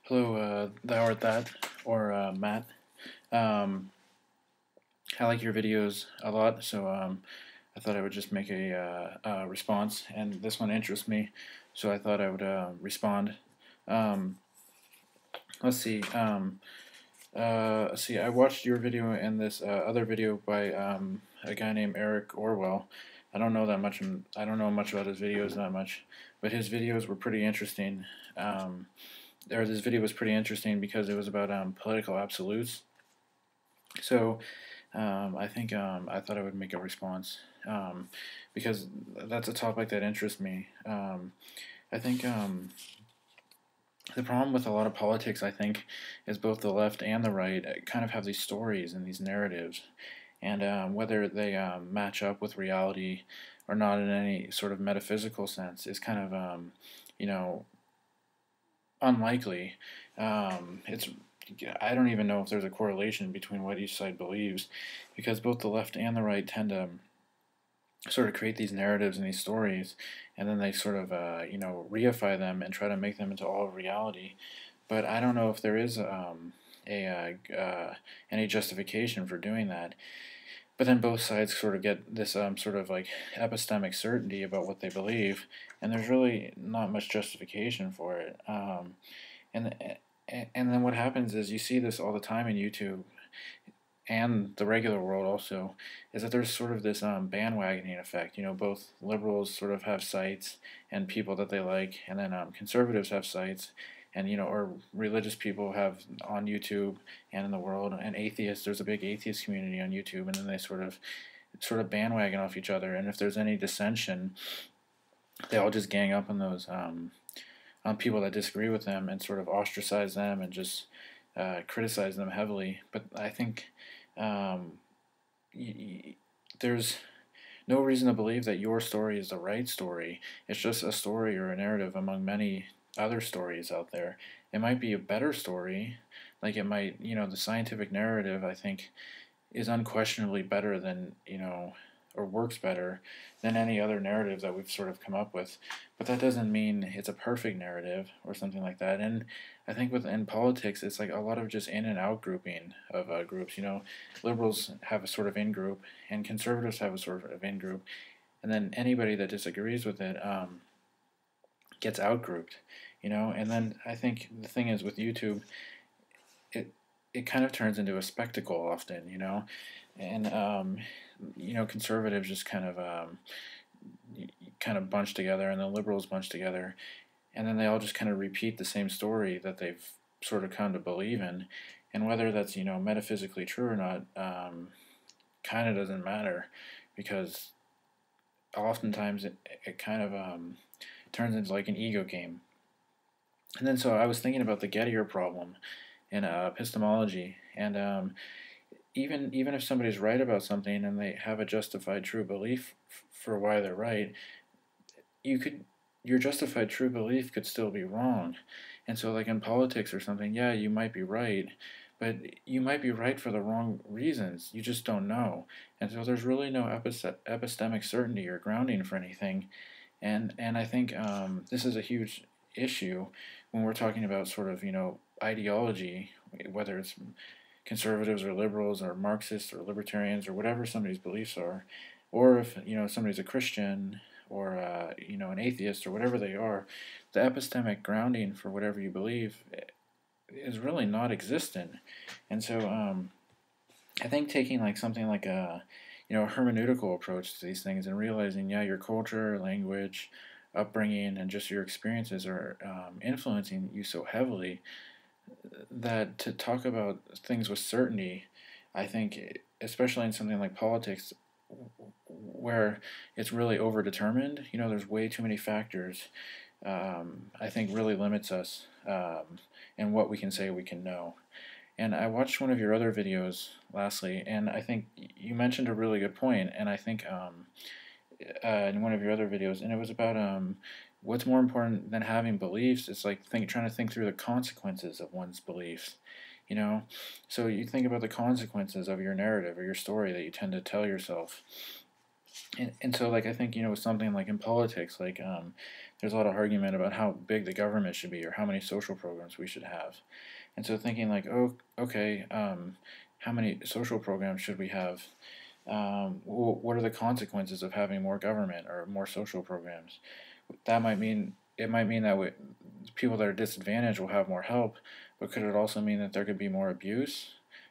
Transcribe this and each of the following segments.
Hello, thou art that, or Matt. Um, I like your videos a lot, so I thought I would just make a response, and this one interests me, so I thought I would respond. Um, let's see. Let's see. I watched your video and this other video by a guy named Eric Orwell. I don't know that much. I don't know much about his videos that much, but his videos were pretty interesting. Um, this video was pretty interesting because it was about political absolutes. So I think I thought I would make a response because that's a topic that interests me. I think the problem with a lot of politics, I think, is both the left and the right kind of have these stories and these narratives, and whether they match up with reality or not in any sort of metaphysical sense is kind of you know unlikely. It's I don't even know if there's a correlation between what each side believes, because both the left and the right tend to sort of create these narratives and these stories, and then they sort of reify them and try to make them into all of reality. But I don't know if there is any justification for doing that. But then both sides sort of get this sort of like epistemic certainty about what they believe, and there's really not much justification for it. And and then what happens is you see this all the time in YouTube and the regular world also, is that there's sort of this bandwagoning effect. Both liberals sort of have sites and people that they like, and then conservatives have sites, and or religious people have on YouTube and in the world, and atheists. There's a big atheist community on YouTube, and then they sort of bandwagon off each other. And if there's any dissension, they all just gang up on those on people that disagree with them and sort of ostracize them and just criticize them heavily. But I think um, there's no reason to believe that your story is the right story. It's just a story or a narrative among many other stories out there. It might be a better story, like it might, the scientific narrative, I think, is unquestionably better than, or works better than any other narrative that we've sort of come up with. But that doesn't mean it's a perfect narrative or something like that. And I think within politics, it's like a lot of just in and out grouping of groups. Liberals have a sort of in group, and conservatives have a sort of in group, and then anybody that disagrees with it gets out grouped. And then I think the thing is with YouTube, it it kind of turns into a spectacle often. And conservatives just kind of bunch together, and the liberals bunch together, and then they all just kind of repeat the same story that they've sort of come to believe in, and whether that's metaphysically true or not, kind of doesn't matter, because oftentimes it kind of turns into like an ego game. And then so I was thinking about the Gettier problem in epistemology, and even if somebody's right about something and they have a justified true belief for why they're right, you could your justified true belief could still be wrong. And so like in politics or something, yeah, you might be right, but you might be right for the wrong reasons. You just don't know. And so there's really no epistemic certainty or grounding for anything. And I think this is a huge issue when we're talking about sort of ideology, whether it's conservatives or liberals or Marxists or libertarians or whatever somebody's beliefs are, or if somebody's a Christian or an atheist or whatever they are, the epistemic grounding for whatever you believe is really not existent. And so I think taking like something like a hermeneutical approach to these things and realizing, yeah, your culture, language, upbringing, and just your experiences are influencing you so heavily that to talk about things with certainty, I think, especially in something like politics, where it's really overdetermined, there's way too many factors, I think really limits us in what we can say we can know. And I watched one of your other videos lastly, and I think you mentioned a really good point, and I think in one of your other videos, and it was about what's more important than having beliefs. It's like trying to think through the consequences of one's beliefs. You know, so you think about the consequences of your narrative or your story that you tend to tell yourself. And so like I think with something like in politics, like there's a lot of argument about how big the government should be or how many social programs we should have. And so thinking like, oh, okay, how many social programs should we have? What are the consequences of having more government or more social programs? That might mean it might mean that people that are disadvantaged will have more help, but could it also mean that there could be more abuse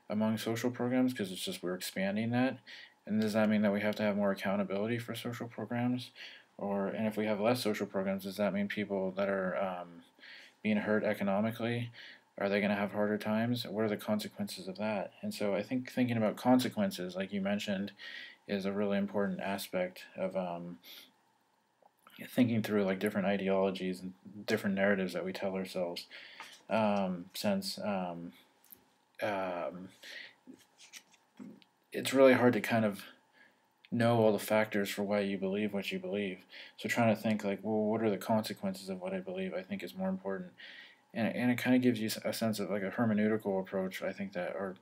among social programs because it's just we're expanding that? And does that mean that we have to have more accountability for social programs? And if we have less social programs, does that mean people that are being hurt economically, are they going to have harder times? What are the consequences of that? And so I think thinking about consequences, like you mentioned, is a really important aspect of thinking through like different ideologies and different narratives that we tell ourselves. Since um, it's really hard to kind of know all the factors for why you believe what you believe. So trying to think like, well, what are the consequences of what I believe? I think is more important, and it kind of gives you a sense of like a hermeneutical approach. I think that, or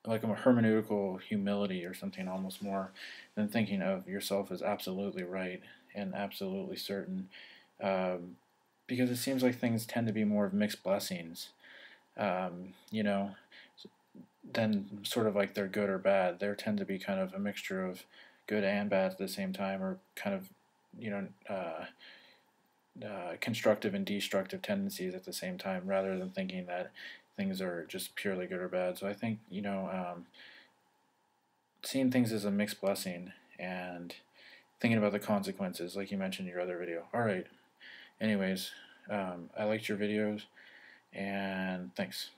like a hermeneutical humility or something almost more than thinking of yourself as absolutely right and absolutely certain, um, because it seems like things tend to be more of mixed blessings, you know, than sort of like they're good or bad. There tend to be kind of a mixture of good and bad at the same time, or kind of, you know, constructive and destructive tendencies at the same time, rather than thinking that things are just purely good or bad. So I think, seeing things as a mixed blessing and thinking about the consequences, like you mentioned in your other video. All right. Anyways, I liked your videos, and thanks.